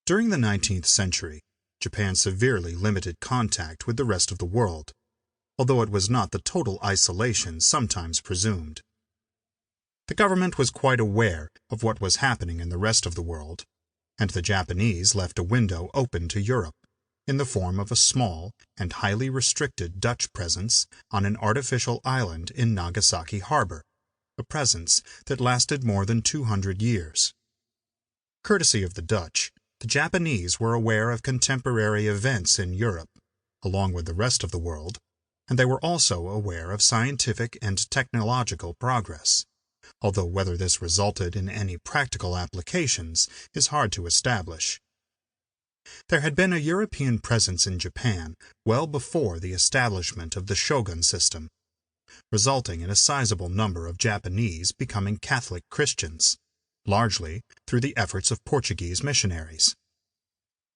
During the 19th century, Japan severely limited contact with the rest of the world, although it was not the total isolation sometimes presumed. The government was quite aware of what was happening in the rest of the world, and the Japanese left a window open to Europe, in the form of a small and highly restricted Dutch presence on an artificial island in Nagasaki harbor, a presence that lasted more than 200 years. Courtesy of the Dutch, the Japanese were aware of contemporary events in Europe, along with the rest of the world, and they were also aware of scientific and technological progress, although whether this resulted in any practical applications is hard to establish. There had been a European presence in Japan well before the establishment of the shogun system, resulting in a sizable number of Japanese becoming Catholic Christians, largely through the efforts of Portuguese missionaries.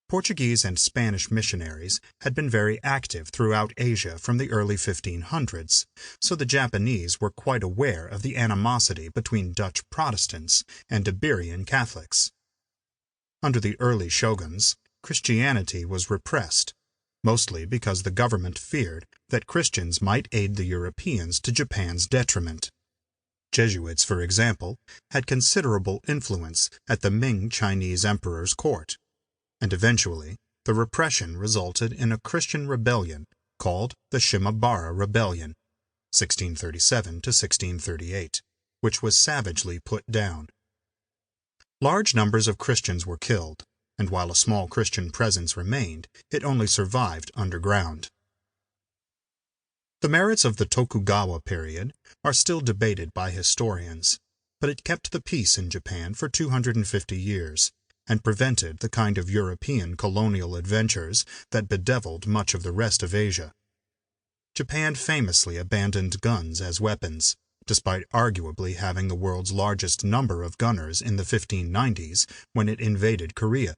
Portuguese and Spanish missionaries had been very active throughout Asia from the early 1500s, so the Japanese were quite aware of the animosity between Dutch Protestants and Iberian Catholics. Under the early shoguns, Christianity was repressed, mostly because the government feared that Christians might aid the Europeans to Japan's detriment. Jesuits, for example, had considerable influence at the Ming Chinese emperor's court, and eventually the repression resulted in a Christian rebellion called the Shimabara Rebellion, 1637 to 1638, which was savagely put down. Large numbers of Christians were killed, and while a small Christian presence remained, it only survived underground. The merits of the Tokugawa period are still debated by historians, but it kept the peace in Japan for 250 years, and prevented the kind of European colonial adventures that bedeviled much of the rest of Asia. Japan famously abandoned guns as weapons, despite arguably having the world's largest number of gunners in the 1590s when it invaded Korea.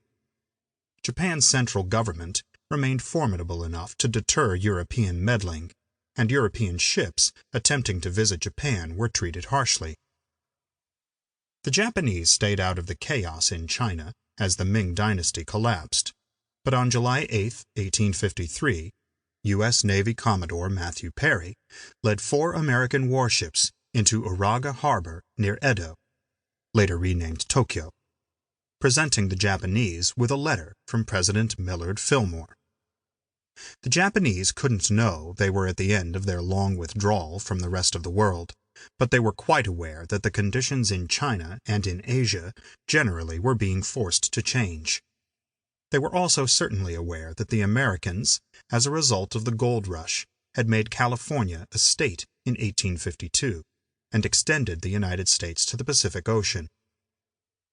Japan's central government remained formidable enough to deter European meddling, and European ships attempting to visit Japan were treated harshly. The Japanese stayed out of the chaos in China as the Ming dynasty collapsed, but on July 8, 1853, U.S. Navy Commodore Matthew Perry led 4 American warships into Uraga Harbor near Edo, later renamed Tokyo, presenting the Japanese with a letter from President Millard Fillmore. The Japanese couldn't know they were at the end of their long withdrawal from the rest of the world, but they were quite aware that the conditions in China and in Asia generally were being forced to change. They were also certainly aware that the Americans, as a result of the gold rush, had made California a state in 1852 and extended the United States to the Pacific Ocean.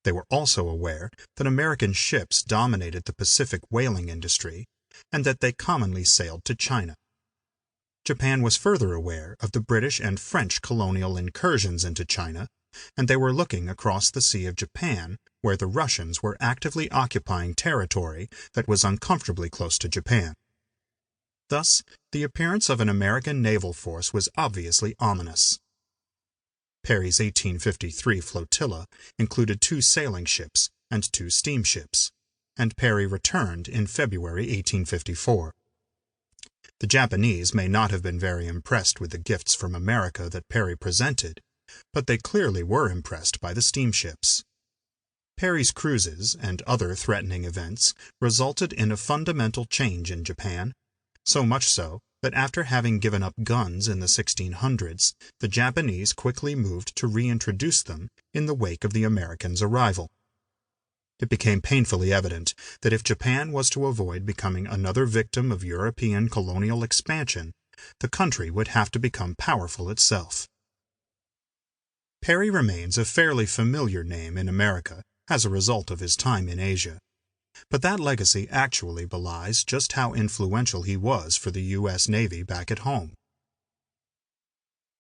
They were also aware that American ships dominated the Pacific whaling industry and that they commonly sailed to China. Japan was further aware of the British and French colonial incursions into China, and they were looking across the Sea of Japan, where the Russians were actively occupying territory that was uncomfortably close to Japan. Thus, the appearance of an American naval force was obviously ominous. Perry's 1853 flotilla included 2 sailing ships and 2 steamships, and Perry returned in February 1854. The Japanese may not have been very impressed with the gifts from America that Perry presented, but they clearly were impressed by the steamships. Perry's cruises and other threatening events resulted in a fundamental change in Japan, so much so that after having given up guns in the 1600s, the Japanese quickly moved to reintroduce them in the wake of the Americans' arrival. It became painfully evident that if Japan was to avoid becoming another victim of European colonial expansion, the country would have to become powerful itself. Perry remains a fairly familiar name in America as a result of his time in Asia, but that legacy actually belies just how influential he was for the U.S. Navy back at home.